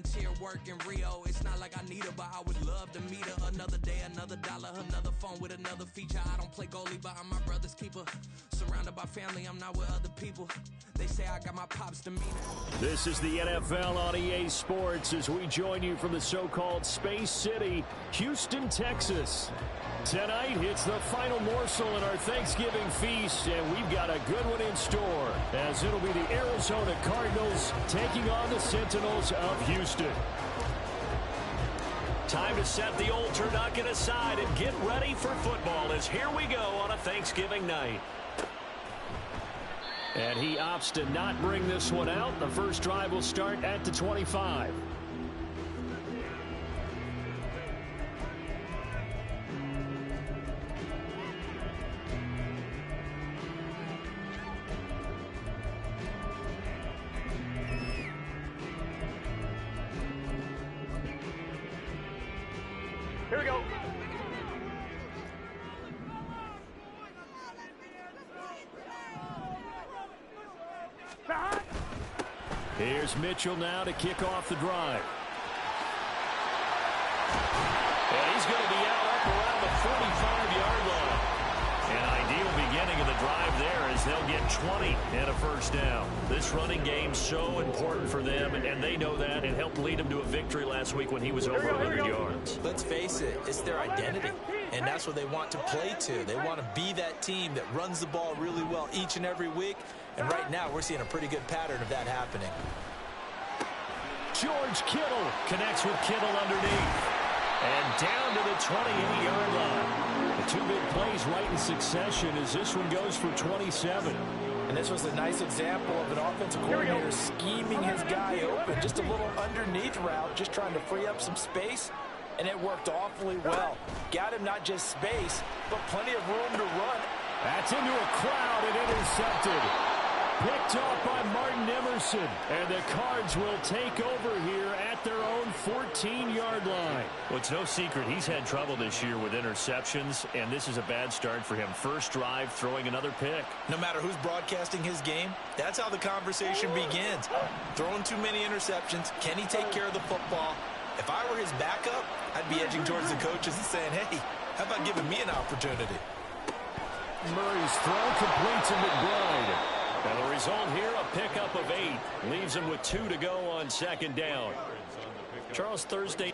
volunteer work in Rio. It's not like I need her, but I would love to meet her. Another day, another dollar, another phone with another feature. I don't play goalie, but I'm my brother's keeper. Surrounded by family, I'm not with other people. They say I got my pops demeanor. This is the NFL on EA Sports as we join you from the so-called Space City, Houston, Texas. Tonight, it's the final morsel in our Thanksgiving feast, and we've got a good one in store, as it'll be the Arizona Cardinals taking on the Sentinels of Houston. Time to set the old turducken aside and get ready for football, as here we go on a Thanksgiving night. And he opts to not bring this one out. The first drive will start at the 25. Here we go. Here's Mitchell now to kick off the drive. And he's going to be out up around the 45-yard line. An ideal beginning of the drive there as they'll get 20 and a first down. This running game's so important for them, and they know that. It helped lead them to a victory last week when he was over 100 yards. Let's face it, it's their identity, and that's what they want to play to. They want to be that team that runs the ball really well each and every week, and right now we're seeing a pretty good pattern of that happening. George Kittle connects with Kittle underneath. And down to the 28-yard line. The two big plays right in succession as this one goes for 27. And this was a nice example of an offensive coordinator scheming his guy open. Just a little underneath route, just trying to free up some space, and it worked awfully well. Got him not just space, but plenty of room to run. That's into a crowd and intercepted. Picked off by Martin Emerson. And the Cards will take over here at their own 14-yard line. Well, it's no secret he's had trouble this year with interceptions, and this is a bad start for him. First drive, throwing another pick. No matter who's broadcasting his game, that's how the conversation begins. Throwing too many interceptions. Can he take care of the football? If I were his backup, I'd be edging towards the coaches and saying, hey, how about giving me an opportunity? Murray's throw completes to McBride. And the result here, a pickup of 8. Leaves him with 2 to go on second down. Charles, Thursday.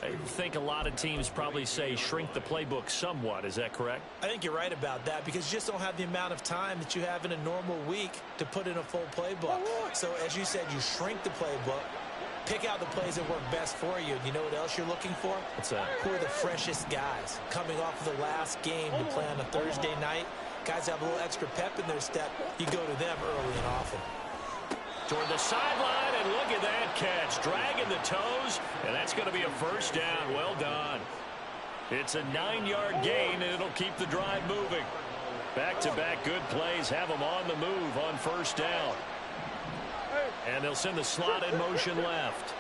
I think a lot of teams probably say shrink the playbook somewhat. Is that correct? I think you're right about that because you just don't have the amount of time that you have in a normal week to put in a full playbook. So as you said, you shrink the playbook, pick out the plays that work best for you. You know what else you're looking for? What's that? Who are the freshest guys coming off of the last game to play on a Thursday night? Guys have a little extra pep in their step. You go to them early and often. Toward the sideline, and look at that catch. Dragging the toes, and that's going to be a first down. Well done. It's a 9-yard gain, and it'll keep the drive moving. Back-to-back good plays have them on the move on first down. And they'll send the slot in motion left.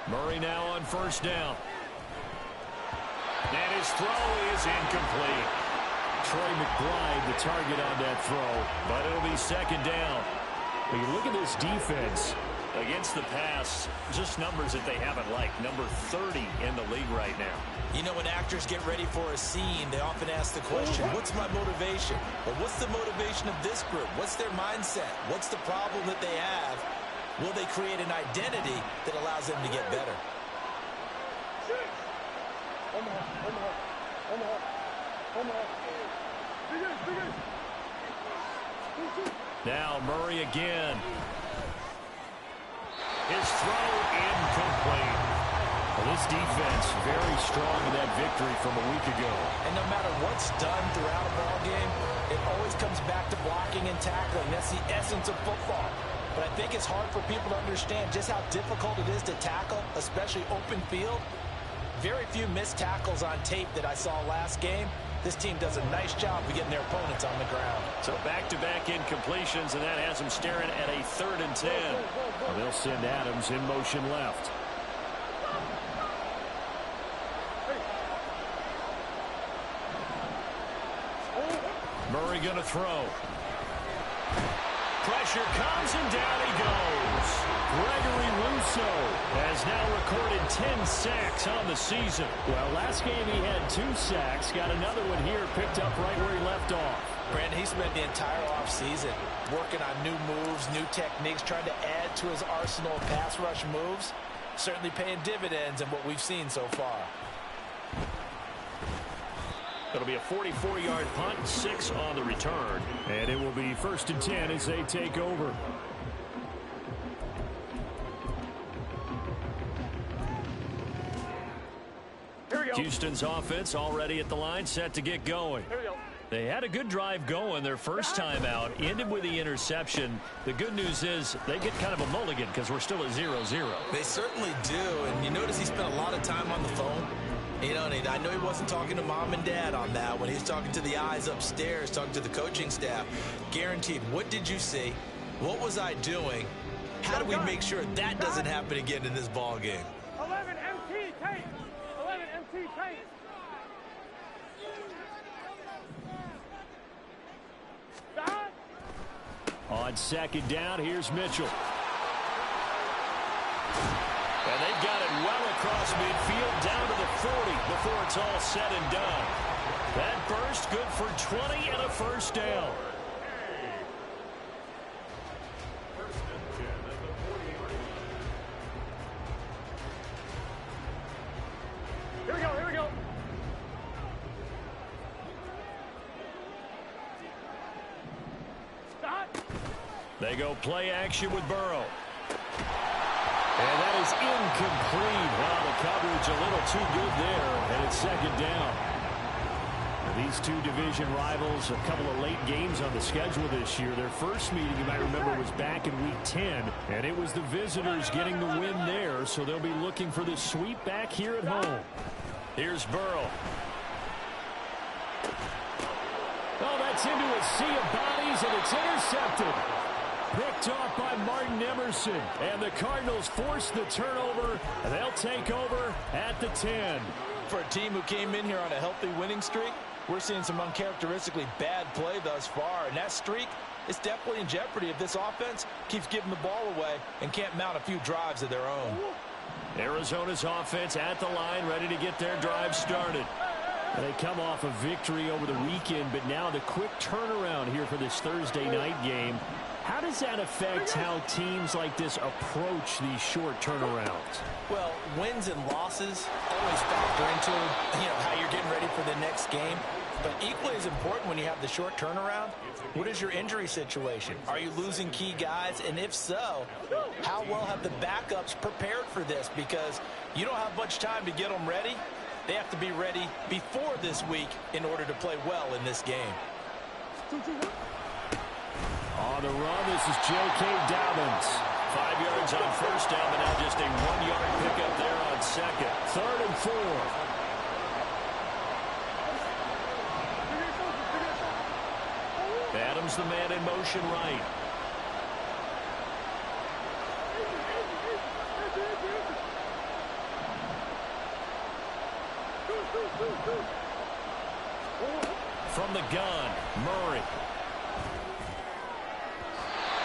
Murray now on first down. And his throw is incomplete. Troy McBride, the target on that throw. But it'll be second down. When you look at this defense. Against the pass, just numbers that they haven't liked. Number 30 in the league right now. You know, when actors get ready for a scene, they often ask the question, what's my motivation? Well, what's the motivation of this group? What's their mindset? What's the problem that they have? Will they create an identity that allows them to get better? Now Murray again. His throw incomplete. Well, this defense very strong in that victory from a week ago. And no matter what's done throughout a ball game, it always comes back to blocking and tackling. That's the essence of football. But I think it's hard for people to understand just how difficult it is to tackle, especially open field. Very few missed tackles on tape that I saw last game. This team does a nice job of getting their opponents on the ground. So back-to-back incompletions, and that has them staring at a 3rd and 10. Well, they'll send Adams in motion left. Murray going to throw. Pressure comes, and down he goes. Gregory Rousseau has now recorded 10 sacks on the season. Well, last game he had 2 sacks. Got another one here, picked up right where he left off. Brandon, he spent the entire offseason working on new moves, new techniques, trying to add to his arsenal of pass rush moves. Certainly paying dividends in what we've seen so far. It'll be a 44-yard punt, 6 on the return. And it will be 1st and 10 as they take over. Houston's offense already at the line, set to get going. They had a good drive going their first time out, ended with the interception. The good news is they get kind of a mulligan because we're still at 0-0. They certainly do, and you notice he spent a lot of time on the phone. You know, and I know he wasn't talking to mom and dad on that when he was talking to the eyes upstairs, talking to the coaching staff. Guaranteed, what did you see? What was I doing? How do we make sure that doesn't happen again in this ball game? 11 MT tape. 11 MT tape. Stop. On 2nd down, here's Mitchell. And they've got it well across midfield down to the 40 before it's all said and done. That burst good for 20 and a 1st down. Here we go, here we go. Stop. They go play action with Burrow. And that is incomplete. Wow, the coverage a little too good there, and it's 2nd down. These two division rivals, a couple of late games on the schedule this year. Their first meeting, you might remember, was back in Week 10, and it was the visitors getting the win there, so they'll be looking for the sweep back here at home. Here's Burrow. Oh, that's into a sea of bodies, and it's intercepted. Picked off by Martin Emerson, and the Cardinals force the turnover, and they'll take over at the 10. For a team who came in here on a healthy winning streak, we're seeing some uncharacteristically bad play thus far, and that streak is definitely in jeopardy if this offense keeps giving the ball away and can't mount a few drives of their own. Arizona's offense at the line, ready to get their drive started. And they come off a victory over the weekend, but now the quick turnaround here for this Thursday night game. How does that affect how teams like this approach these short turnarounds? Well, wins and losses always factor into, how you're getting ready for the next game. But equally as important when you have the short turnaround, what is your injury situation? Are you losing key guys? And if so, how well have the backups prepared for this? Because you don't have much time to get them ready. They have to be ready before this week in order to play well in this game. On the run, this is J.K. Dobbins. 5 yards on 1st down, but now just a 1-yard pickup there on 2nd. 3rd and 4. Adams the man in motion right. From the gun, Murray.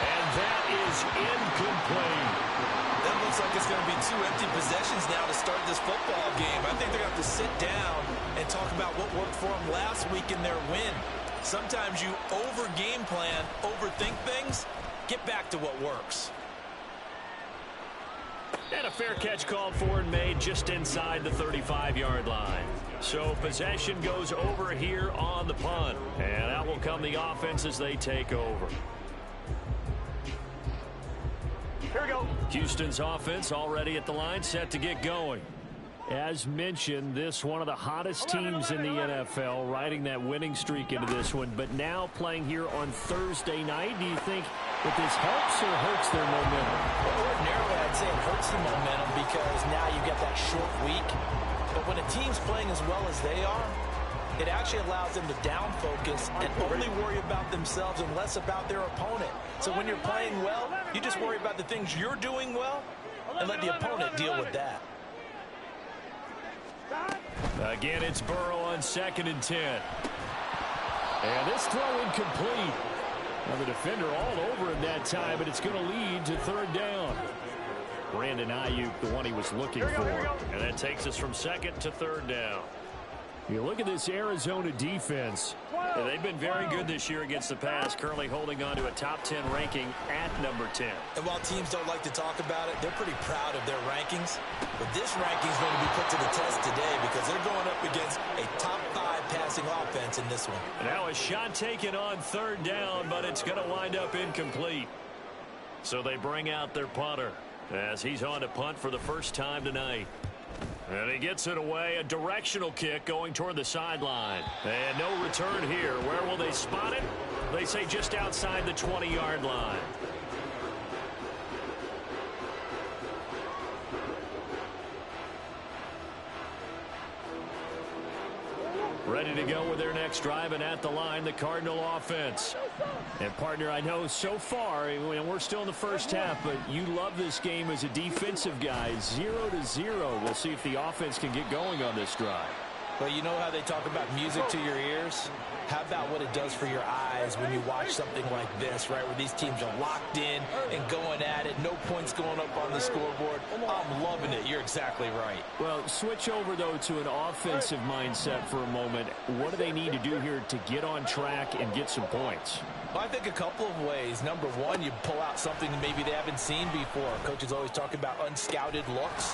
And that is incomplete. That looks like it's going to be 2 empty possessions now to start this football game. I think they're going to have to sit down and talk about what worked for them last week in their win. Sometimes you over-game plan, overthink things. Get back to what works. And a fair catch called for and made just inside the 35-yard line. So possession goes over here on the punt. And out will come the offense as they take over. Here we go. Houston's offense already at the line, set to get going. As mentioned, this one of the hottest teams in the NFL, riding that winning streak into this one, but now playing here on Thursday night. Do you think that this helps or hurts their momentum? Well, ordinarily, I'd say it hurts the momentum because now you get that short week. But when a team's playing as well as they are, it actually allows them to down focus and only worry about themselves and less about their opponent. So when you're playing well, you just worry about the things you're doing well and let the opponent deal with that. Again, it's Burrow on 2nd and 10. And this throw incomplete. Now the defender all over him that time, but it's going to lead to 3rd down. Brandon Ayuk, the one he was looking for. And that takes us from 2nd to 3rd down. You look at this Arizona defense. Yeah, they've been very good this year against the pass, currently holding on to a top 10 ranking at number 10. And while teams don't like to talk about it, they're pretty proud of their rankings. But this ranking is going to be put to the test today because they're going up against a top 5 passing offense in this one. Now a shot taken on 3rd down, but it's going to wind up incomplete. So they bring out their punter as he's on to punt for the first time tonight. And he gets it away, a directional kick going toward the sideline. And no return here. Where will they spot it? They say just outside the 20-yard line. Ready to go with their next drive, and at the line, the Cardinal offense. And, partner, I know so far, and we're still in the first half, but you love this game as a defensive guy. 0-0. We'll see if the offense can get going on this drive. Well, you know how they talk about music to your ears? How about what it does for your eyes when you watch something like this, right, where these teams are locked in and going at it, no points going up on the scoreboard? I'm loving it. You're exactly right. Well, switch over, though, to an offensive mindset for a moment. What do they need to do here to get on track and get some points? Well, I think a couple of ways. Number one, you pull out something maybe they haven't seen before. Coaches always talk about unscouted looks.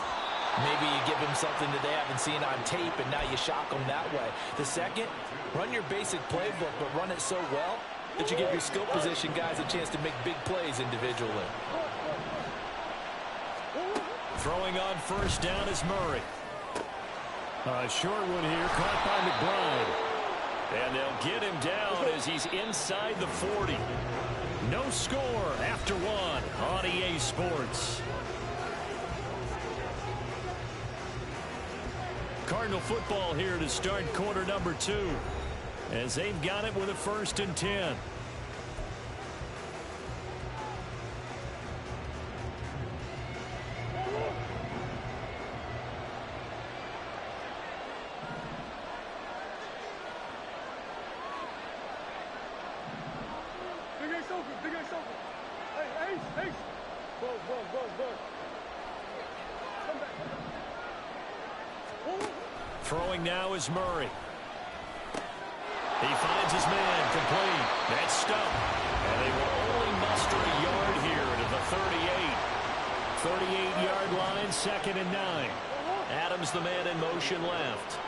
Maybe you give them something that they haven't seen on tape, and now you shock them that way. The second, run your basic playbook, but run it so well that you give your skill position guys a chance to make big plays individually. Throwing on 1st down is Murray. A short one here, caught by McBride. And they'll get him down as he's inside the 40. No score after 1 on EA Sports. Cardinal football here to start quarter number 2 as they've got it with a 1st and 10. Big Ace open. Hey, Ace. Go. Come back. Throwing now is Murray. He finds his man, complete. That's Stump. And they will only muster a yard here to the 38. 38-yard line, 2nd and 9. Adams, the man in motion, left.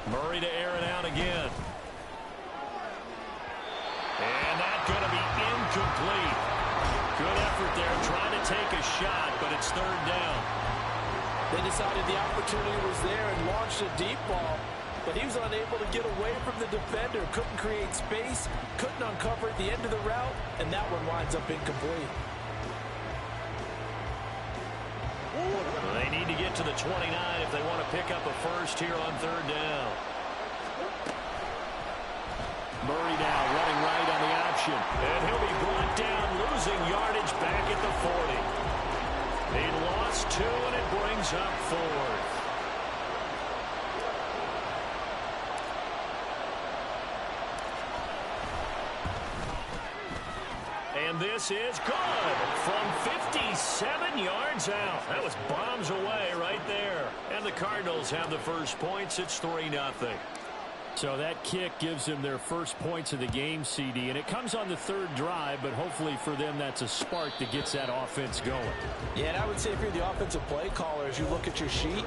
Murray to air it out again. And that's going to be incomplete. Good effort there trying to take a shot, but it's 3rd down. They decided the opportunity was there and launched a deep ball, but he was unable to get away from the defender. Couldn't create space, couldn't uncover at the end of the route, and that one winds up incomplete. They need to get to the 29 if they want to pick up a 1st here on 3rd down. Murray now running right on the option. And he'll be brought down, losing yardage back at the 40. He lost 2, and it brings up 4th. And this is good from 57 yards out. That was bombs away right there. And the Cardinals have the first points. It's 3-0. So that kick gives them their first points of the game, CD, and it comes on the 3rd drive, but hopefully for them that's a spark that gets that offense going. Yeah, and I would say if you're the offensive play caller, as you look at your sheet,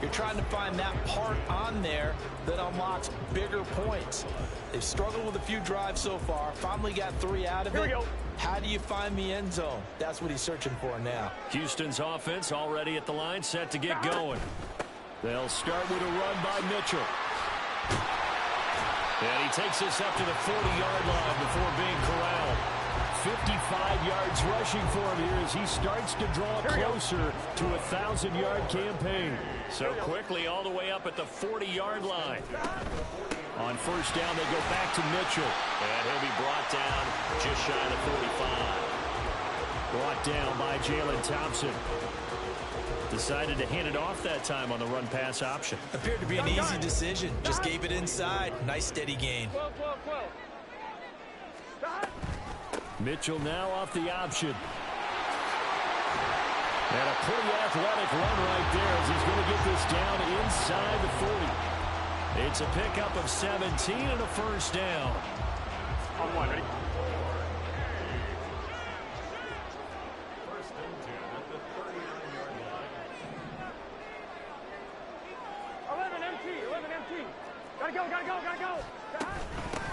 you're trying to find that part on there that unlocks bigger points. They've struggled with a few drives so far, finally got 3 out of it. Here we go. How do you find the end zone? That's what he's searching for now. Houston's offense already at the line, set to get going. They'll start with a run by Mitchell. And he takes this up to the 40-yard line before being corralled. 55 yards rushing for him here as he starts to draw closer to a 1,000-yard campaign. So quickly all the way up at the 40-yard line. On first down, they go back to Mitchell. And he'll be brought down just shy of the 45. Brought down by Jalen Thompson. Decided to hand it off that time on the run-pass option. Appeared to be an easy decision. Just gave it inside. Nice steady gain. Mitchell now off the option. And a pretty athletic run right there as he's going to get this down inside the 40. It's a pickup of 17 and a first down. On one, ready?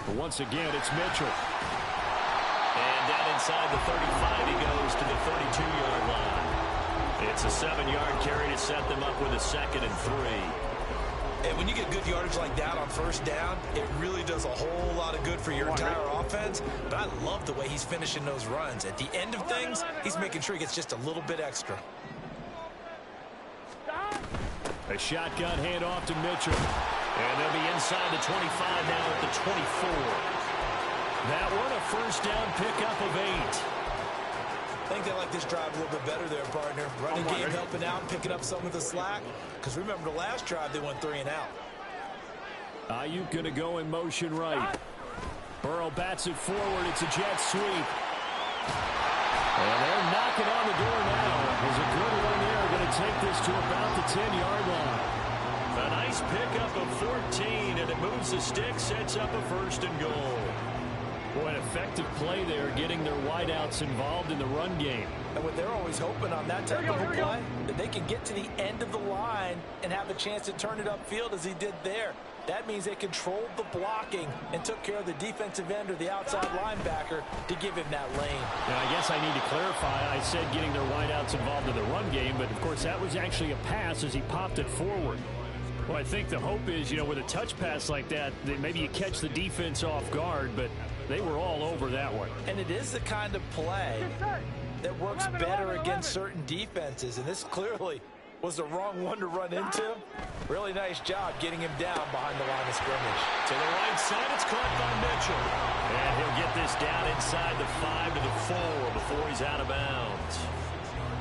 But once again, it's Mitchell. And down inside the 35, he goes to the 32-yard line. It's a 7-yard carry to set them up with a 2nd and 3. And when you get good yardage like that on first down, it really does a whole lot of good for your entire offense. But I love the way he's finishing those runs. At the end of things, he's making sure he gets just a little bit extra. A shotgun handoff to Mitchell. And they'll be inside the 25 now at the 24. That one a first down pickup of 8. I think they like this drive a little bit better there, partner. Running game helping out, picking up some of the slack. Because remember the last drive, they went 3 and out. Ayuk going to go in motion right. Burrow bats it forward. It's a jet sweep. And they're knocking on the door now. There's a good one there. Going to take this to about the 10-yard line. A nice pickup of 14, and it moves the stick, sets up a 1st and goal. Boy, an effective play there, getting their wideouts involved in the run game. And what they're always hoping on that type of a play, that they can get to the end of the line and have a chance to turn it upfield as he did there. That means they controlled the blocking and took care of the defensive end or the outside linebacker to give him that lane. And I guess I need to clarify. I said getting their wideouts involved in the run game, but, of course, that was actually a pass as he popped it forward. Well, I think the hope is, with a touch pass like that maybe you catch the defense off guard, but they were all over that one. And it is the kind of play that works better against certain defenses, and this clearly was the wrong one to run into. Really nice job getting him down behind the line of scrimmage. To the right side, it's caught by Mitchell. And he'll get this down inside the 5 to the 4 before he's out of bounds.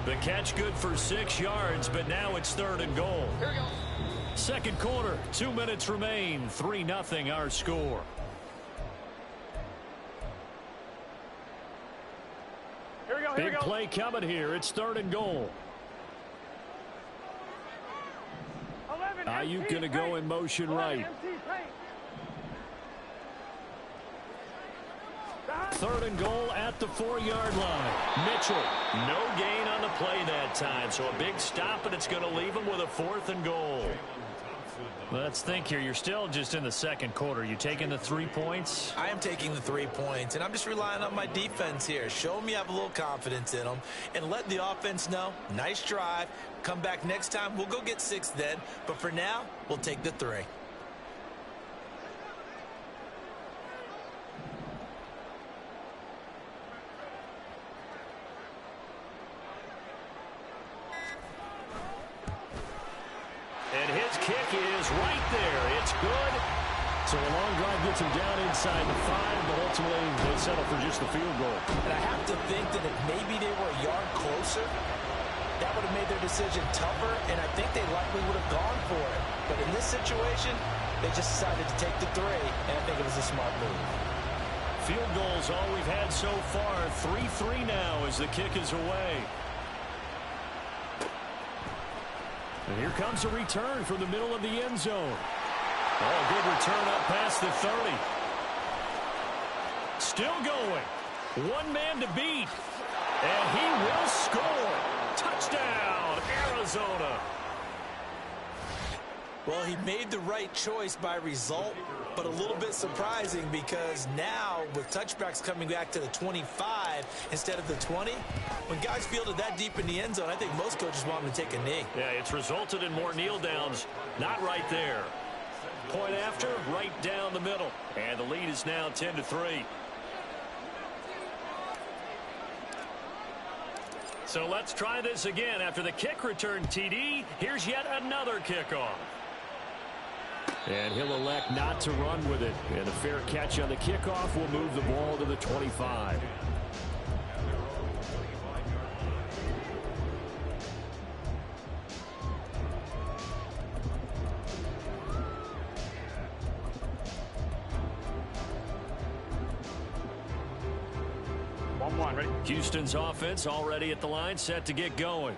The catch good for 6 yards, but now it's 3rd and goal. Here we go. Second quarter, 2 minutes remain. 3-0 our score. Here we go. Big play coming here. It's 3rd and goal. Ayuk going to go in motion right. 3rd and goal at the 4-yard line. Mitchell, no gain on the play that time, so a big stop, and it's going to leave him with a 4th and goal. Let's think here. You're still just in the second quarter. You taking the 3 points? I am taking the 3 points, and I'm just relying on my defense here. Show me you have a little confidence in them, and let the offense know, nice drive. Come back next time. We'll go get 6 then, but for now, we'll take the 3. And his kick is right there. It's good. So a long drive gets him down inside the 5, but ultimately they settle for just the field goal. And I have to think that if maybe they were a yard closer, that would have made their decision tougher, and I think they likely would have gone for it. But in this situation, they just decided to take the 3, and I think it was a smart move. Field goals all we've had so far. 3-3 now as the kick is away. And here comes a return from the middle of the end zone. Oh, good return up past the 30. Still going. One man to beat. And he will score. Touchdown, Arizona. Well, he made the right choice by result, but a little bit surprising because now with touchbacks coming back to the 25 instead of the 20, when guys fielded that deep in the end zone, I think most coaches want them to take a knee. Yeah, it's resulted in more kneel downs. Not right there. point after, right down the middle. And the lead is now 10-3. So let's try this again. After the kick return TD, here's yet another kickoff. And he'll elect not to run with it. And a fair catch on the kickoff will move the ball to the 25. Ready? Houston's offense already at the line, set to get going.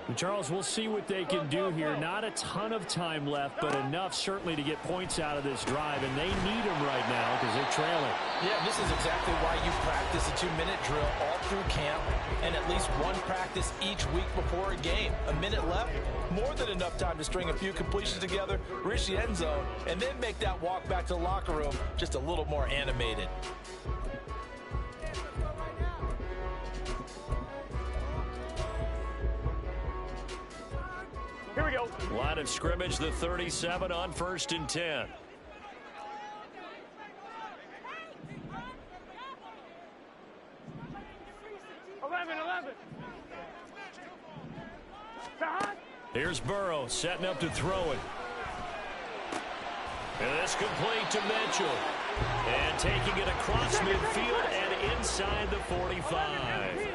And Charles, we'll see what they can do here. Not a ton of time left, but enough certainly to get points out of this drive, and they need them right now because they're trailing. Yeah, this is exactly why you practice a 2-minute drill all through camp and at least one practice each week before a game. A minute left, more than enough time to string a few completions together, reach the end zone, and then make that walk back to the locker room just a little more animated. Here we go. Line of scrimmage, the 37 on 1st and 10. Here's Burrow setting up to throw it. And it's complete to Mitchell. And taking it across midfield and inside the 45.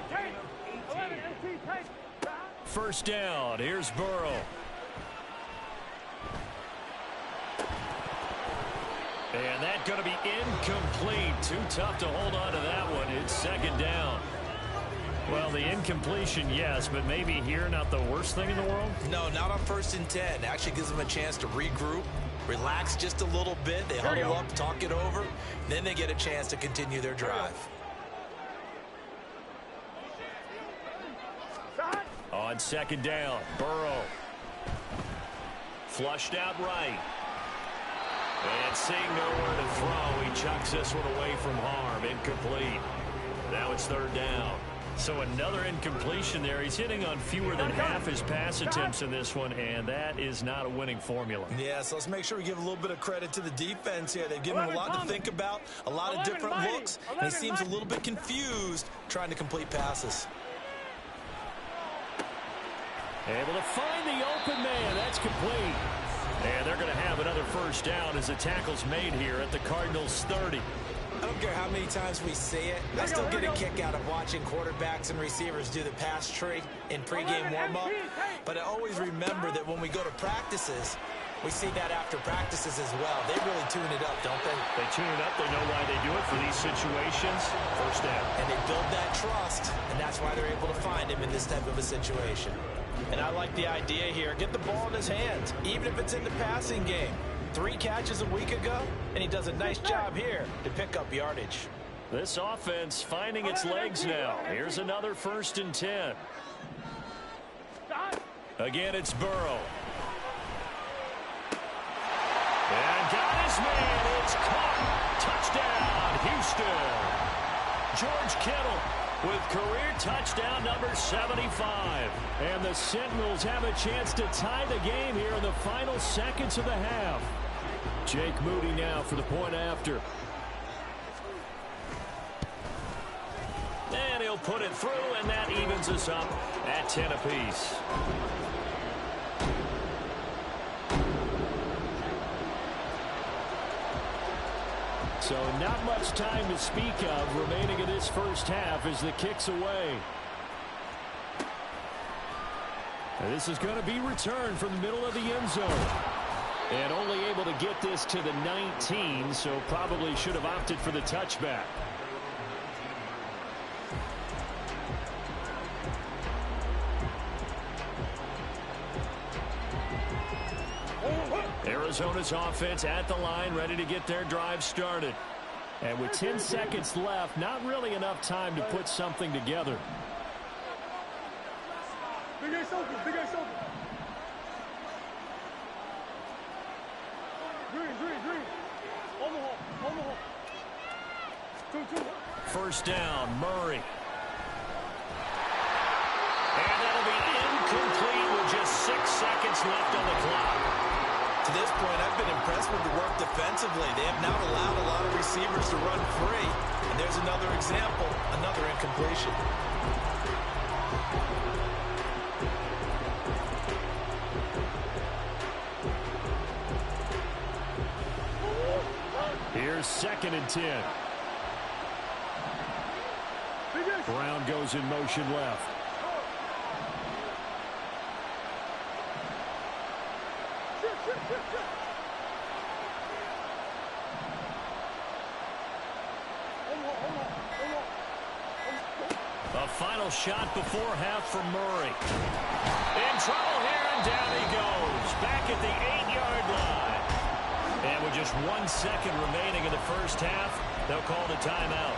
First down. Here's Burrow. And that's going to be incomplete. Too tough to hold on to that one. It's second down. Well, the incompletion, yes, but maybe here not the worst thing in the world? No, not on 1st and 10. Actually gives them a chance to regroup, relax just a little bit. They huddle up, talk it over. Then they get a chance to continue their drive. On second down, Burrow. Flushed out right. And seeing nowhere to throw, he chucks this one away from harm. Incomplete. Now it's third down. So another incompletion there. He's hitting on fewer than half his pass attempts in this one, and that is not a winning formula. Yeah, so let's make sure we give a little bit of credit to the defense here. They've given him a lot to think about, a lot of different looks, and he seems a little bit confused trying to complete passes. Able to find the open man. That's complete. And they're going to have another first down as the tackle's made here at the Cardinals' 30. I don't care how many times we see it. I still get a kick out of watching quarterbacks and receivers do the pass tree in pregame warm-up. But I always remember that when we go to practices, we see that after practices as well. They really tune it up, don't they? They tune it up. They know why they do it for these situations. First down. And they build that trust, and that's why they're able to find him in this type of a situation. And I like the idea here. Get the ball in his hands, even if it's in the passing game. 3 catches a week ago, and he does a nice job here to pick up yardage. This offense finding its legs now. Here's another 1st and 10. Again, it's Burrow. And got his man. It's caught. Touchdown, Houston. George Kittle with career touchdown number 75. And the Sentinels have a chance to tie the game here in the final seconds of the half. Jake Moody now for the point after. And he'll put it through, and that evens us up at 10 apiece. So not much time to speak of remaining in this first half as the kick's away. And this is going to be returned from the middle of the end zone. And only able to get this to the 19, so probably should have opted for the touchback. Arizona's offense at the line, ready to get their drive started. And with 10 seconds left, not really enough time to put something together. Big ass open, big ass open. Green. Omaha. 2. First down, Murray. And that'll be incomplete with just 6 seconds left on the clock. To this point, I've been impressed with the work defensively. They have not allowed a lot of receivers to run free. And there's another example, another incompletion. Here's 2nd and 10. Brown goes in motion left. A final shot before half from Murray. In trouble here, and down he goes. Back at the 8-yard line. And with just 1 second remaining in the first half, they'll call the timeout.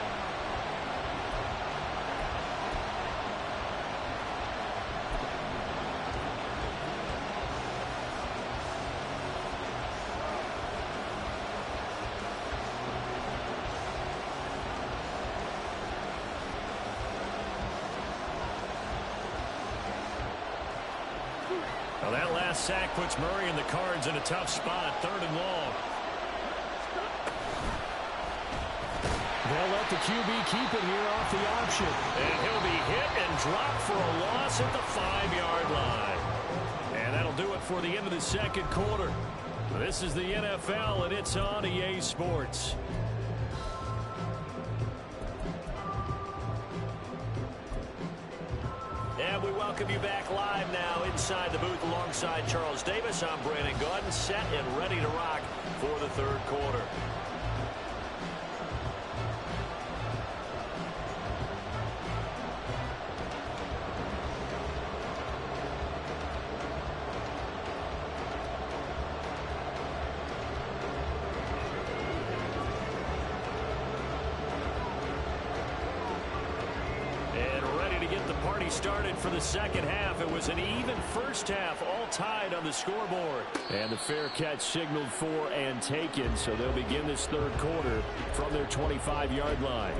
Well, that last sack puts Murray and the Cards in a tough spot, 3rd and long. They'll let the QB keep it here off the option. And he'll be hit and dropped for a loss at the 5-yard line. And that'll do it for the end of the second quarter. This is the NFL, and it's on EA Sports. And we welcome you back live now inside the booth alongside Charles Davis. I'm Brandon Gordon, set and ready to rock for the third quarter. Started for the second half. It was an even first half, all tied on the scoreboard. And the fair catch signaled for and taken, so they'll begin this third quarter from their 25-yard line.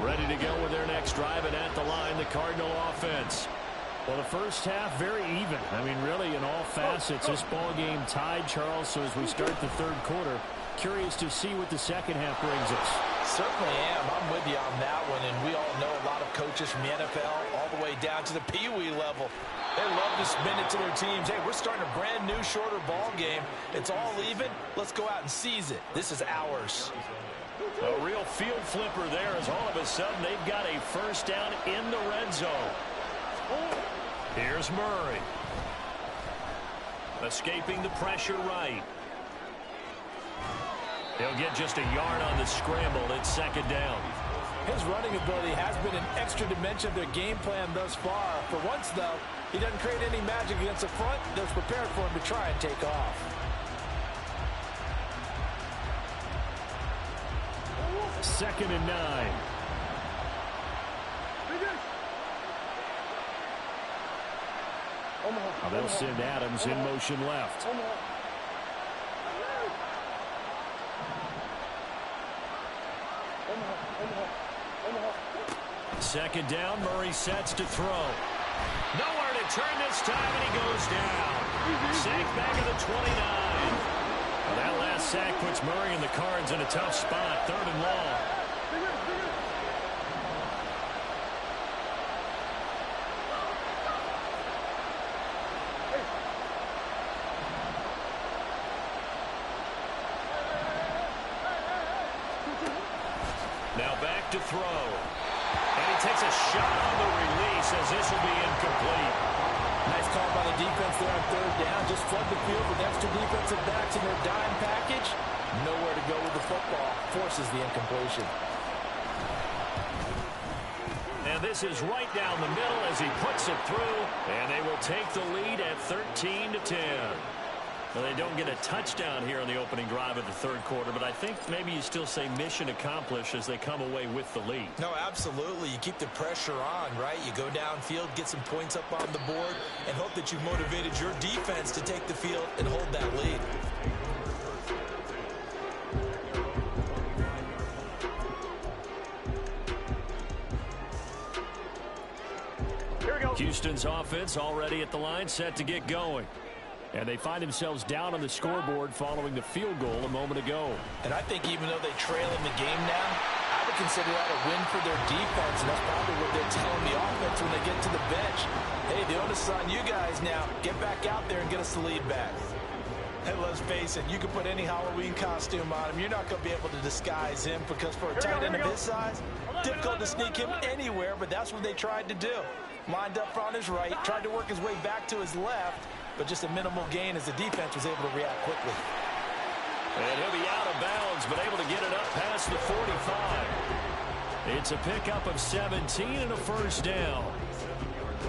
Ready to go with their next drive, and at the line, the Cardinal offense. Well, the first half, very even. I mean, really, in all facets, this ball game tied, Charles. So as we start the third quarter, curious to see what the second half brings us. Certainly am. I'm with you on that one, and we all know a lot of coaches from the NFL all the way down to the Pee-wee level. They love to spin it to their teams. Hey, we're starting a brand new, shorter ball game. It's all even. Let's go out and seize it. This is ours. A real field flipper there, as all of a sudden they've got a first down in the red zone. Here's Murray. Escaping the pressure right. He'll get just a yard on the scramble. It's second down. His running ability has been an extra dimension of their game plan thus far. For once, though, he doesn't create any magic against the front. They're prepared for him to try and take off. Second and 9. They'll send Adams in motion left. Second down, Murray sets to throw. Nowhere to turn this time, and he goes down. Sacked back at the 29. Well, that last sack puts Murray and the Cards in a tough spot, 3rd and long. Now back to throw. And he takes a shot on the release as this will be incomplete. Nice call by the defense there on 3rd down. Just flood the field with extra defensive backs in their dime package. Nowhere to go with the football. Forces the incompletion. And this is right down the middle as he puts it through. And they will take the lead at 13-10. Well, they don't get a touchdown here on the opening drive of the third quarter, but I think maybe you still say mission accomplished as they come away with the lead. No, absolutely. You keep the pressure on, right? You go downfield, get some points up on the board, and hope that you've motivated your defense to take the field and hold that lead. Here we go. Houston's offense already at the line, set to get going. And they find themselves down on the scoreboard following the field goal a moment ago. And I think even though they trail in the game now, I would consider that a win for their defense, and that's probably what they're telling the offense when they get to the bench. Hey, the onus is on you guys now. Get back out there and get us the lead back. Hey, let's face it, you can put any Halloween costume on him. You're not going to be able to disguise him because for a tight end of his size, difficult to sneak him anywhere, but that's what they tried to do. Lined up on his right, tried to work his way back to his left, but just a minimal gain as the defense was able to react quickly. And he'll be out of bounds, but able to get it up past the 45. It's a pickup of 17 and a first down.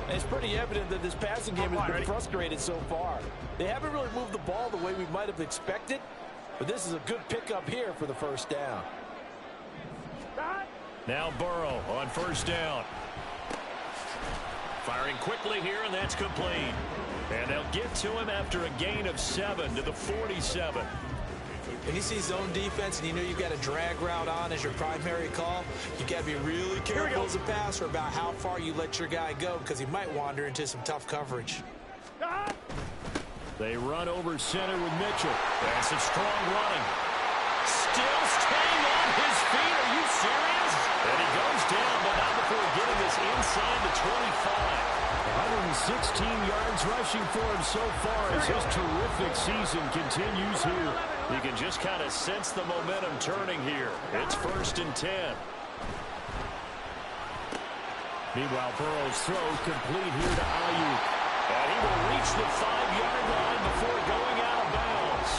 And it's pretty evident that this passing game has been frustrated so far. They haven't really moved the ball the way we might have expected, but this is a good pickup here for the first down. Now Burrow on first down. Firing quickly here, and that's complete. And they'll get to him after a gain of 7 to the 47. When you see zone defense and you know you've got a drag route on as your primary call, you got to be really careful as a passer about how far you let your guy go because he might wander into some tough coverage. They run over center with Mitchell. That's a strong running. Still staying on his feet. Are you serious? And he goes down, but not before getting this inside the 25. 116 yards rushing for him so far as his terrific season continues here. You can just kind of sense the momentum turning here. It's 1st and 10. Meanwhile, Burrow's throw complete here to Ayuk. And he will reach the 5-yard line before going out of bounds.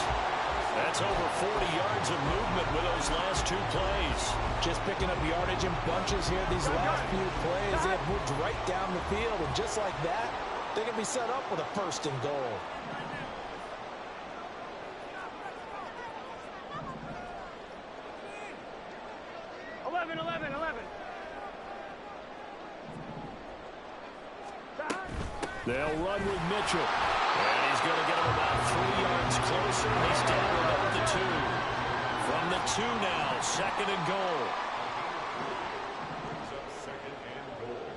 That's over 40 yards of movement with those last 2 plays. Just picking up yardage in bunches here these last few plays. They have moved right down the field, and just like that, they're going to be set up with a 1st and goal. They'll run with Mitchell. And he's going to get him about 3 yards closer. He's down about the 2. From the 2 now, 2nd and goal. Second and goal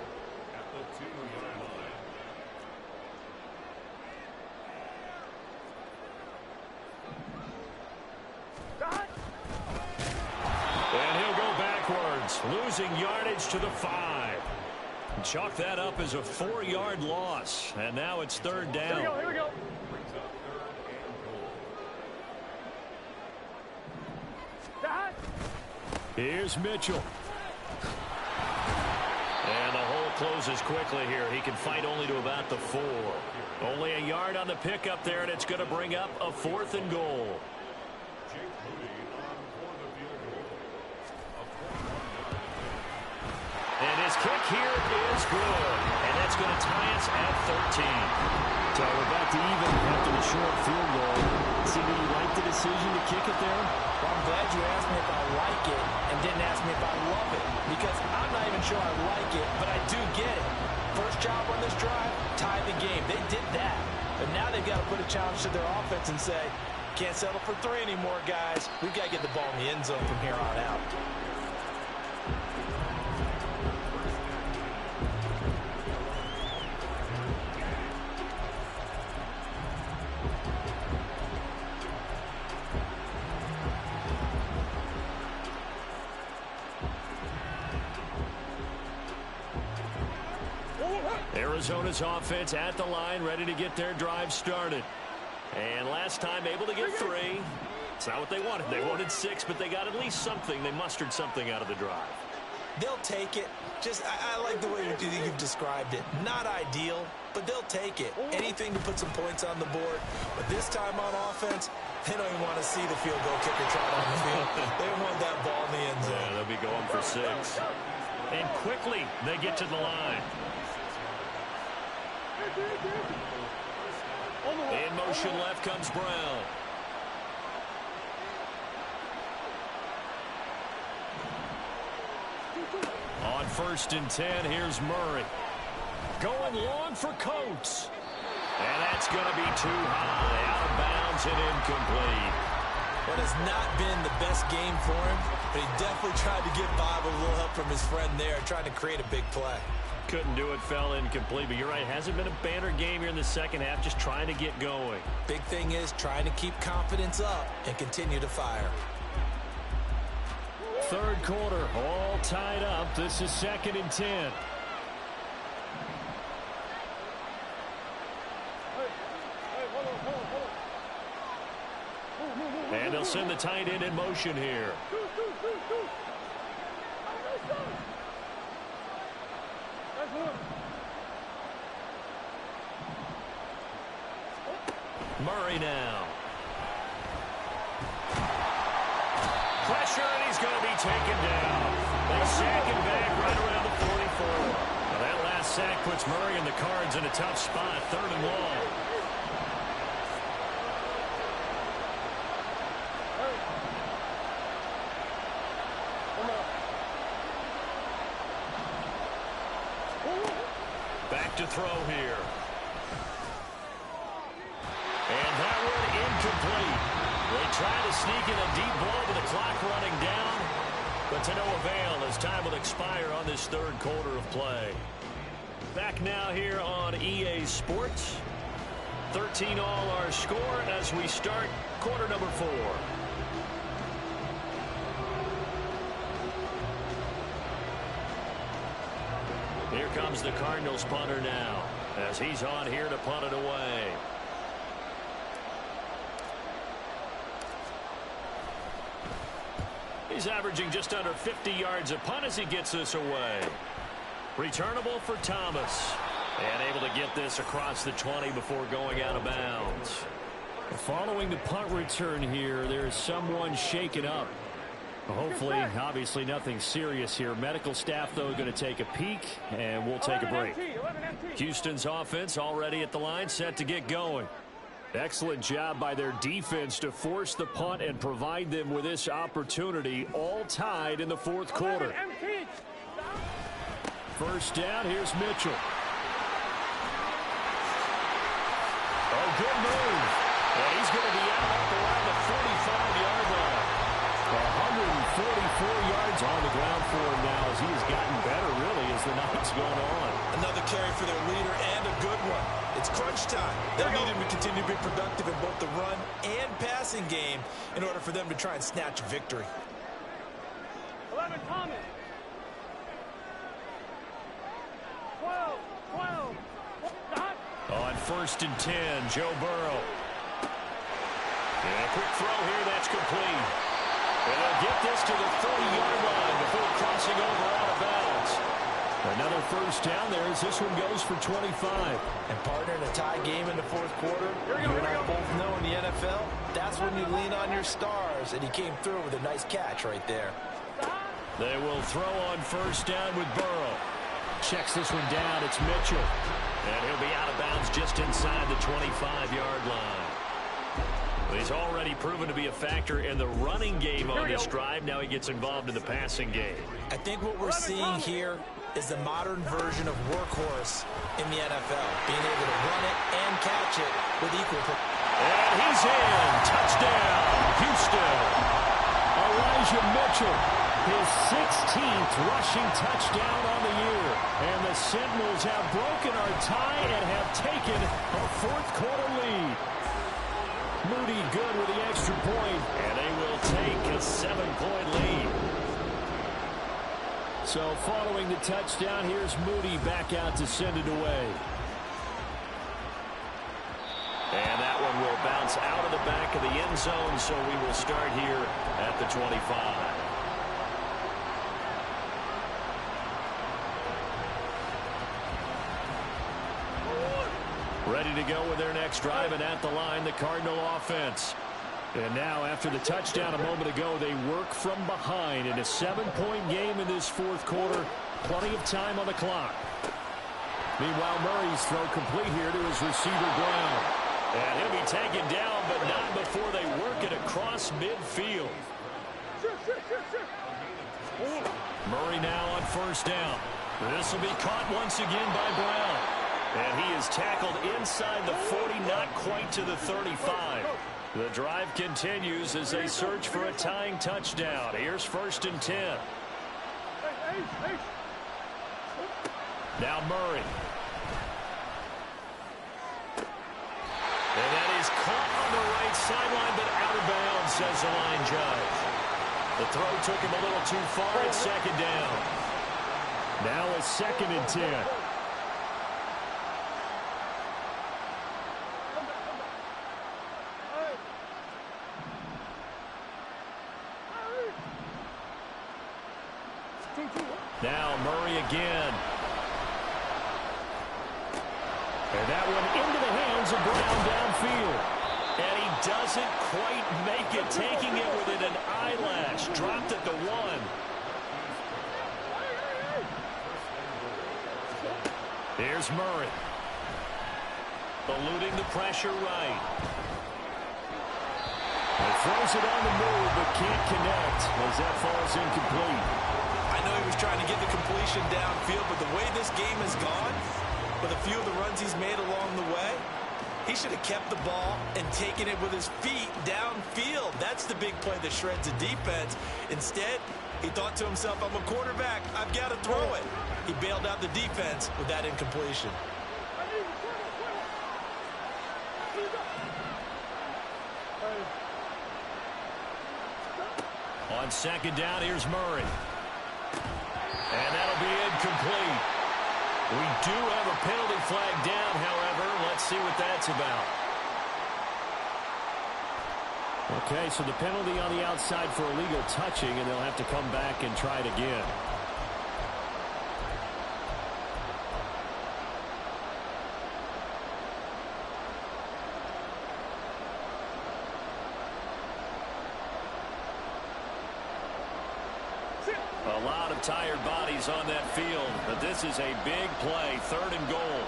at the 2-yard line. And he'll go backwards, losing yardage to the 5. Chalk that up as a 4-yard loss. And now it's 3rd down. Here we go. Here's Mitchell. And the hole closes quickly here. He can fight only to about the 4. Only a yard on the pickup there, and it's going to bring up a 4th and goal. And his kick here is good. And that's going to tie us at 13. So we're back to even after the short field goal. See, do you like the decision to kick it there? Well, I'm glad you asked me if I like it and didn't ask me if I love it, because I'm not even sure I like it, but I do get it. First job on this drive, tie the game. They did that. But now they've got to put a challenge to their offense and say, can't settle for 3 anymore, guys. We've got to get the ball in the end zone from here on out. Arizona's offense at the line, ready to get their drive started. And last time able to get 3. It's not what they wanted. They wanted 6, but they got at least something. They mustered something out of the drive. They'll take it. Just, I like the way you've described it. Not ideal, but they'll take it. Anything to put some points on the board. But this time on offense, they don't even want to see the field goal kicker trot on the field. They want that ball in the end zone. Yeah, they'll be going for 6. And quickly, they get to the line. In motion left comes Brown. On 1st and 10, here's Murray. Going long for Coates. And that's going to be too high. Out of bounds and incomplete. It has not been the best game for him, but he definitely tried to get by with a little help from his friend there, trying to create a big play. Couldn't do it, fell incomplete, but you're right, it hasn't been a banner game here in the second half, just trying to get going. Big thing is trying to keep confidence up and continue to fire. Third quarter, all tied up. This is 2nd and 10. And they'll send the tight end in motion here. Murray now. Pressure, and he's going to be taken down. They sack him back right around the 44. Now that last sack puts Murray and the Cards in a tough spot, 3rd and long. Back to throw here. And that one incomplete. They try to sneak in a deep blow with the clock running down, but to no avail as time will expire on this 3rd quarter of play. Back now here on EA Sports. 13 all our score as we start quarter number 4. Here comes the Cardinals punter now as he's on here to punt it away. He's averaging just under 50 yards a punt as he gets this away. Returnable for Thomas. And able to get this across the 20 before going out of bounds. Following the punt return here, there's someone shaken up. Hopefully, obviously nothing serious here. Medical staff, though, going to take a peek, and we'll take a break. Houston's offense already at the line, set to get going. Excellent job by their defense to force the punt and provide them with this opportunity, all tied in the 4th quarter. First down, here's Mitchell. Oh, good move. And he's going to be out up around the 45-yard line. 144 yards on the ground for him now as he has gotten better, really, as the night's gone on. Another carry for their leader and a good one. It's crunch time. They'll need him to continue to be productive in both the run and passing game in order for them to try and snatch a victory. 11, Thomas. 12. On 1st and 10, Joe Burrow. And a quick throw here, that's complete. And they'll get this to the 30-yard line before crossing over out of bounds. Another first down there as this one goes for 25. And partner, in a tie game in the 4th quarter, you and I both know in the NFL, that's when you lean on your stars, and he came through with a nice catch right there. They will throw on first down with Burrow. Checks this one down, it's Mitchell. And he'll be out of bounds just inside the 25-yard line. He's already proven to be a factor in the running game on this drive. Now he gets involved in the passing game. I think what we're seeing here is the modern version of workhorse in the NFL, being able to run it and catch it with equal. And he's in. Touchdown, Houston. Elijah Mitchell, his 16th rushing touchdown on the year. And the Sentinels have broken our tie and have taken a 4th quarter lead. Moody good with the extra point. And they will take a 7-point lead. So following the touchdown, here's Moody back out to send it away. And that one will bounce out of the back of the end zone, so we will start here at the 25. Ready to go with their next drive, and at the line, the Cardinal offense. And now, after the touchdown a moment ago, they work from behind in a 7-point game in this 4th quarter. Plenty of time on the clock. Meanwhile, Murray's throw complete here to his receiver Brown. And he'll be taken down, but not before they work it across midfield. Murray now on first down. This will be caught once again by Brown. And he is tackled inside the 40, not quite to the 35. The drive continues as they search for a tying touchdown. Here's 1st and 10. Now Murray. And that is caught on the right sideline, but out of bounds, says the line judge. The throw took him a little too far. It's 2nd down. Now a 2nd and 10. Now Murray again. And that one into the hands of Brown downfield. And he doesn't quite make it, taking it within an eyelash. Dropped at the 1. Here's Murray. Eluding the pressure right. And throws it on the move, but can't connect as that falls incomplete. I know he was trying to get the completion downfield, but the way this game has gone, with a few of the runs he's made along the way, he should have kept the ball and taken it with his feet downfield. That's the big play that shreds the defense. Instead, he thought to himself, I'm a quarterback, I've got to throw it. He bailed out the defense with that incompletion. On 2nd down, here's Murray. And that'll be incomplete. We do have a penalty flag down, however. Let's see what that's about. Okay, so the penalty on the outside for illegal touching, and they'll have to come back and try it again. A lot of tired bodies on that field, but this is a big play, 3rd and goal.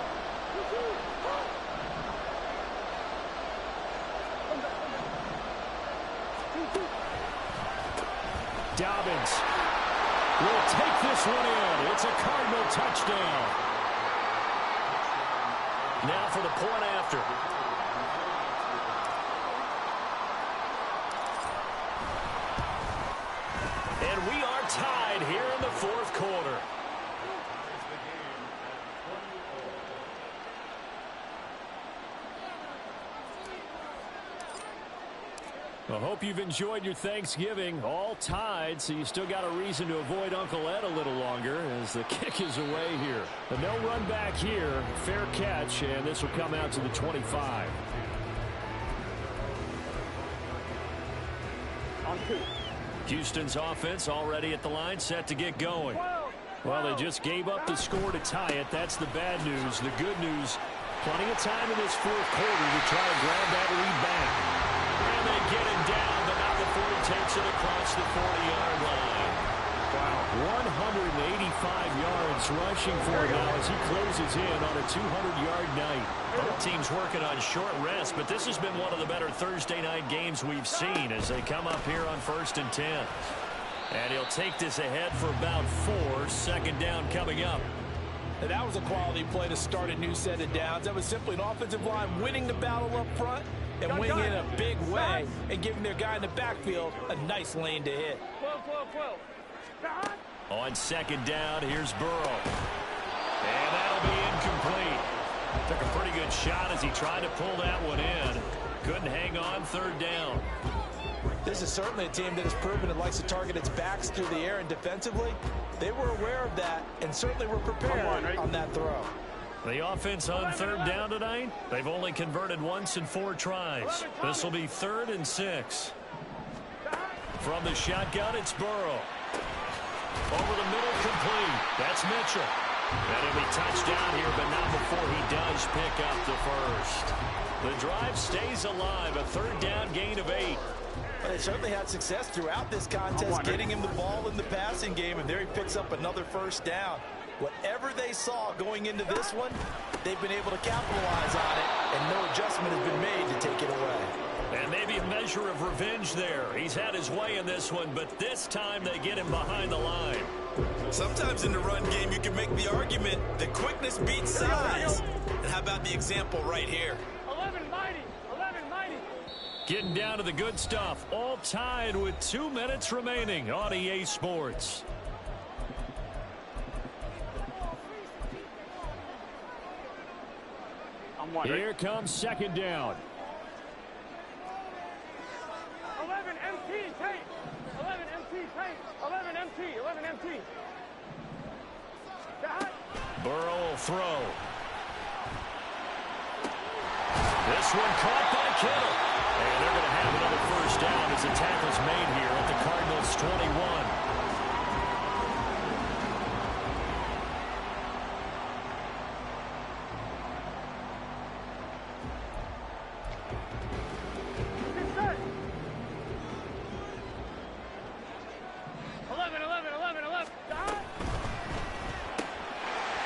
Dobbins will take this one in. It's a Cardinal touchdown. Now for the point after. And we are tied here in the 4th quarter. I hope you've enjoyed your Thanksgiving. All tied, so you still got a reason to avoid Uncle Ed a little longer as the kick is away here. But no run back here. Fair catch, and this will come out to the 25. On 2. Houston's offense already at the line, set to get going. Well, they just gave up the score to tie it. That's the bad news. The good news, plenty of time in this 4th quarter to try to grab that lead back. And they get him down, but not before he takes it across the 40-yard line. Wow, 185 yards rushing for him now as he closes in on a 200-yard night. Both teams working on short rest, but this has been one of the better Thursday night games we've seen as they come up here on 1st and 10. And he'll take this ahead for about 4. 2nd down coming up. And that was a quality play to start a new set of downs. That was simply an offensive line winning the battle up front and winning in a big way and giving their guy in the backfield a nice lane to hit. 12. On 2nd down, here's Burrow. And that'll be incomplete. Took a pretty good shot as he tried to pull that one in. Couldn't hang on 3rd down. This is certainly a team that has proven it likes to target its backs through the air, and defensively, they were aware of that and certainly were prepared on that throw. The offense on 3rd down tonight, they've only converted once in 4 tries. This will be 3rd and 6. From the shotgun, it's Burrow. Over the middle, complete. That's Mitchell. And he'll be touchdown here, but not before he does pick up the first. The drive stays alive, a 3rd down gain of 8. But they certainly had success throughout this contest, getting him the ball in the passing game, and there he picks up another 1st down. Whatever they saw going into this one, they've been able to capitalize on it, and no adjustment has been made to take it away. And maybe a measure of revenge there. He's had his way in this one, but this time they get him behind the line. Sometimes in the run game, you can make the argument that quickness beats size. And how about the example right here? 11 mighty. 11 mighty. Getting down to the good stuff. All tied with 2 minutes remaining on EA Sports. Here comes second down. 11 MT tape. 11 MT tape. 11 MT. 11 MT. Burrow will throw. This one caught by Kittle. And they're going to have another first down as the tackle's made here at the Cardinals' 21.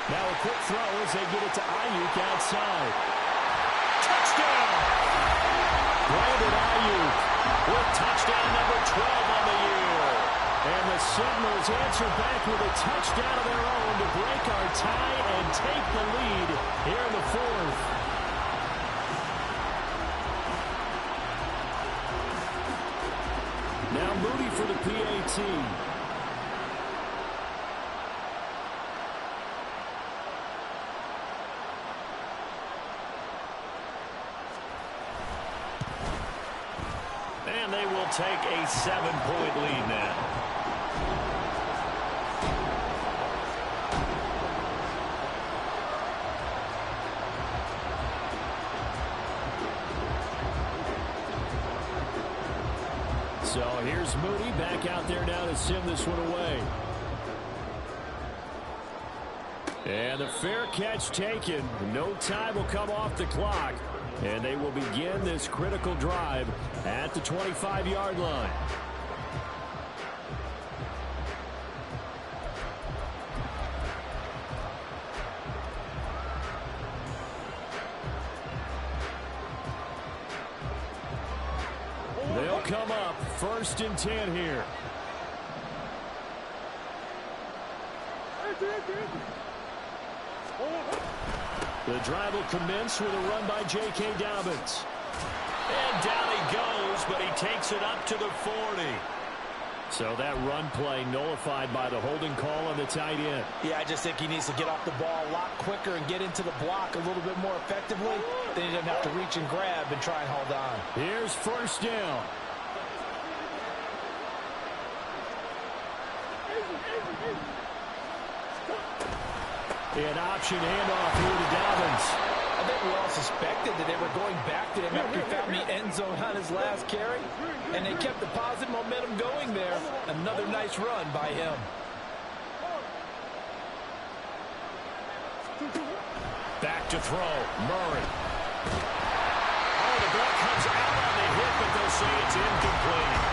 Now a quick throw as they get it to Ayuk outside. Touchdown! Brandon Ayuk with touchdown number 12 on the year. And the Sentinels answer back with a touchdown of their own to break our tie and take the lead here in the fourth. Now Moody for the PAT. And they will take a 7-point lead now. So here's Moody back out there now to send this one away. And the fair catch taken. No time will come off the clock. And they will begin this critical drive at the 25-yard line. They'll come up 1st and 10 here. The drive will commence with a run by J.K. Dobbins. And down he goes, but he takes it up to the 40. So that run play nullified by the holding call on the tight end. Yeah, I just think he needs to get off the ball a lot quicker and get into the block a little bit more effectively. Then he doesn't have to reach and grab and try and hold on. Here's first down. An option handoff here to Dobbins. I think we all suspected that they were going back to him after he found the end zone on his last carry. And they kept the positive momentum going there. Another nice run by him. Back to throw. Murray. Oh, the ball comes out on the hit, but they'll say it's incomplete.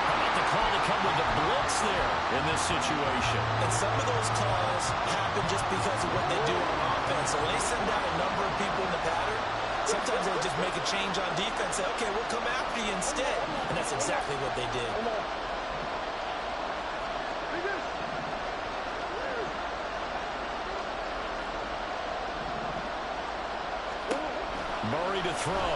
How about the call to come with the blitz there in this situation? And some of those calls happen just because of what they do on offense. So when they send out a number of people in the pattern, sometimes they just make a change on defense. Say, okay, we'll come after you instead. And that's exactly what they did. Murray to throw.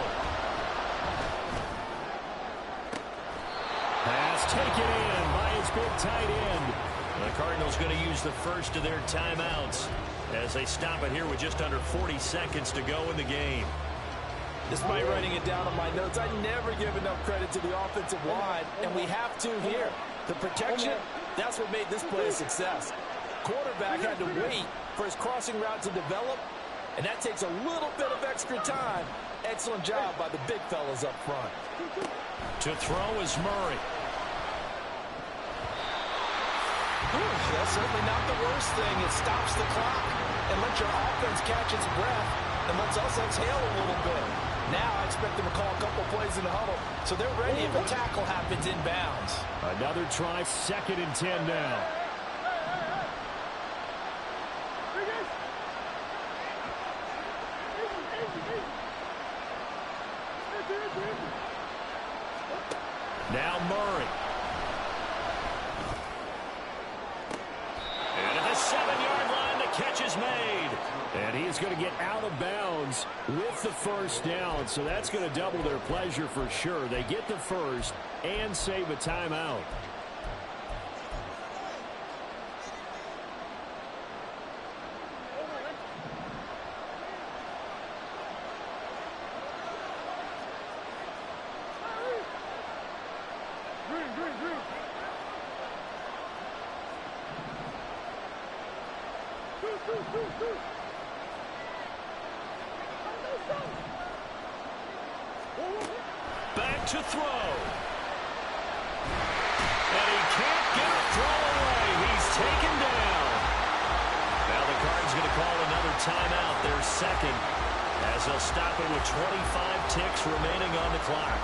Pass taken in by his big tight end. The Cardinals going to use the first of their timeouts as they stop it here with just under 40 seconds to go in the game. Despite writing it down on my notes, I never give enough credit to the offensive line, and we have to here. The protection, that's what made this play a success. Quarterback had to wait for his crossing route to develop, and that takes a little bit of extra time. Excellent job by the big fellas up front. To throw is Murray. That's certainly not the worst thing. It stops the clock and lets your offense catch its breath and lets us exhale a little bit. Now I expect them to call a couple plays in the huddle, so they're ready if a tackle happens inbounds. Another try, 2nd and 10 now. Now Murray. And at the 7-yard line, the catch is made. And he is going to get out of bounds with the first down. So that's going to double their pleasure for sure. They get the first and save a timeout. Back to throw. And he can't get a throw away. He's taken down. Now the Cardinals going to call another timeout, their second, as they'll stop it with 25 ticks remaining on the clock.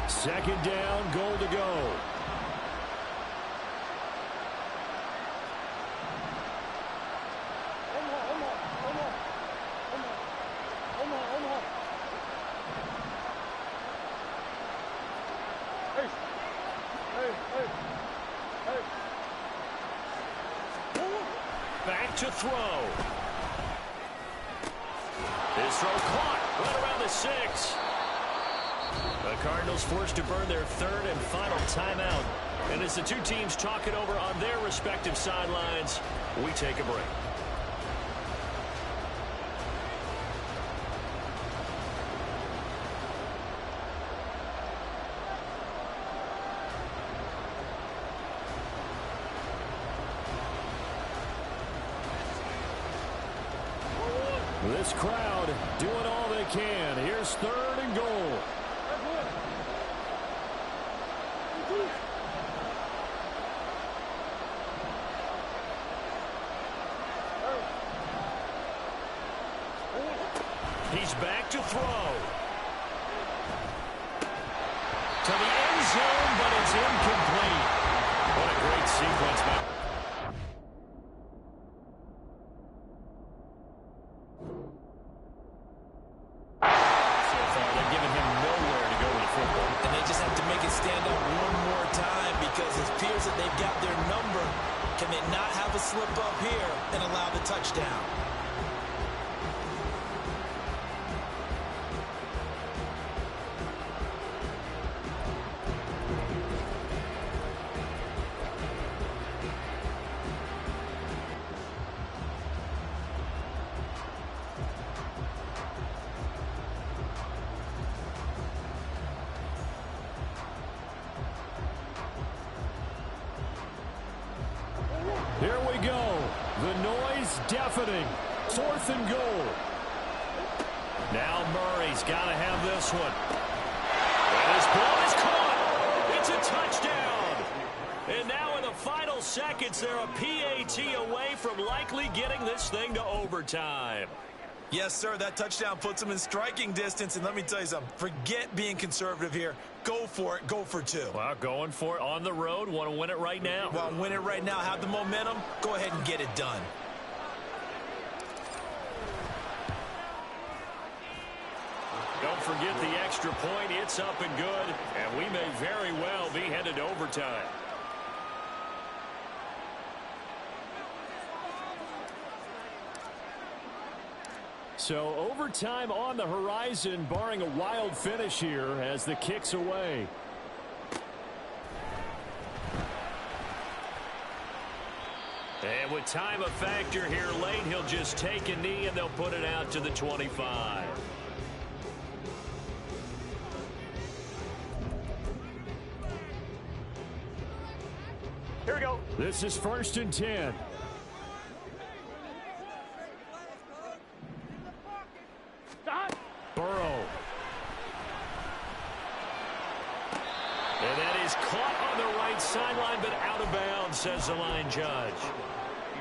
Second down, goal to go. Back to throw. His throw caught right around the 6. The Cardinals forced to burn their third and final timeout. And as the two teams talk it over on their respective sidelines, we take a break. This crowd doing all they can. Here's third and goal. He's back to throw. To the end zone, but it's incomplete. What a great sequence, man. So far, they're giving him nowhere to go with the football. And they just have to make it stand up one more time because it appears that they've got their number. Can they not have a slip up here and allow the touchdown? Here we go. The noise deafening. Fourth and goal. Now Murray's got to have this one. And his ball is caught. It's a touchdown. And now in the final seconds, they're a PAT away from likely getting this thing to overtime. Yes, sir, that touchdown puts them in striking distance. And let me tell you something, forget being conservative here. Go for it. Go for two. Well, going for it on the road. Want to win it right now. Well, win it right now. Have the momentum. Go ahead and get it done. Don't forget the extra point. It's up and good. And we may very well be headed to overtime. So overtime on the horizon, barring a wild finish here as the kick's away. And with time a factor here late, he'll just take a knee and they'll put it out to the 25. Here we go. This is 1st and 10. Burrow. And that is caught on the right sideline, but out of bounds, says the line judge.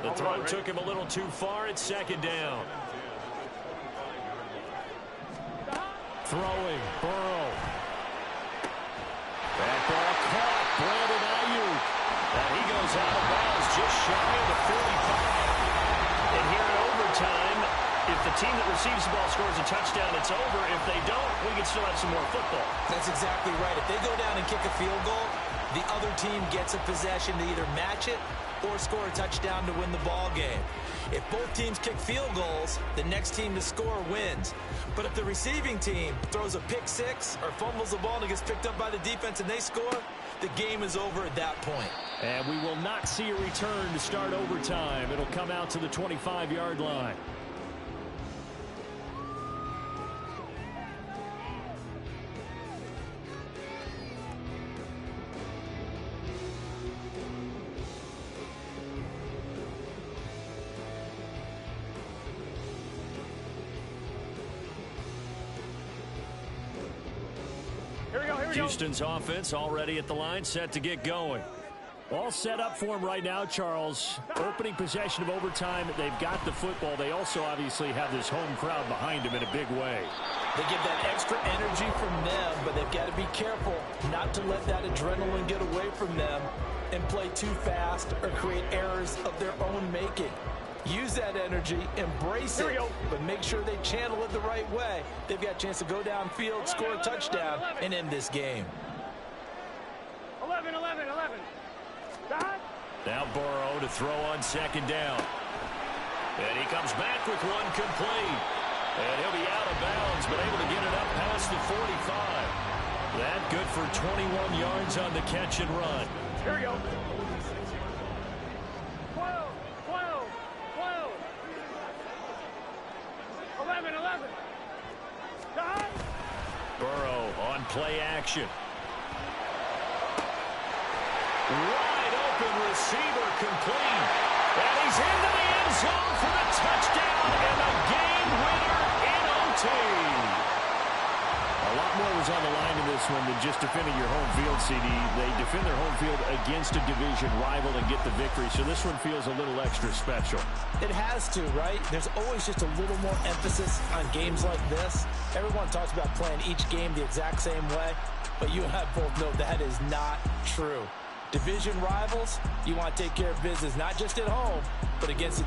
The throw took him a little too far. It's 2nd down. Throwing, Burrow. That ball caught, Brandon Ayuk. And he goes out of bounds just shy of the 45. And here in overtime, If the team that receives the ball scores a touchdown, it's over. If they don't, we can still have some more football. That's exactly right. If they go down and kick a field goal, the other team gets a possession to either match it or score a touchdown to win the ball game. If both teams kick field goals, the next team to score wins. But if the receiving team throws a pick six or fumbles the ball and it gets picked up by the defense and they score, the game is over at that point. And we will not see a return to start overtime. It'll come out to the 25-yard line. Houston's offense already at the line, set to get going. All set up for him right now, Charles. Opening possession of overtime. They've got the football. They also obviously have this home crowd behind them in a big way. They get that extra energy from them, but they've got to be careful not to let that adrenaline get away from them and play too fast or create errors of their own making. Use that energy, embrace it, but make sure they channel it the right way. They've got a chance to go downfield, score a touchdown, and end this game. 11. Now Burrow to throw on second down. And he comes back with one complete. And he'll be out of bounds, but able to get it up past the 45. That good for 21 yards on the catch and run. Here we go. 11. Burrow on play action. Wide open receiver complete. And he's into the end zone for the touchdown and a game winner in OT. A lot more was on the line in this one than just defending your home field, CD. They defend their home field against a division rival and get the victory, so this one feels a little extra special. It has to, right? There's always just a little more emphasis on games like this. Everyone talks about playing each game the exact same way, but you and I both know that is not true. Division rivals, you want to take care of business, not just at home, but against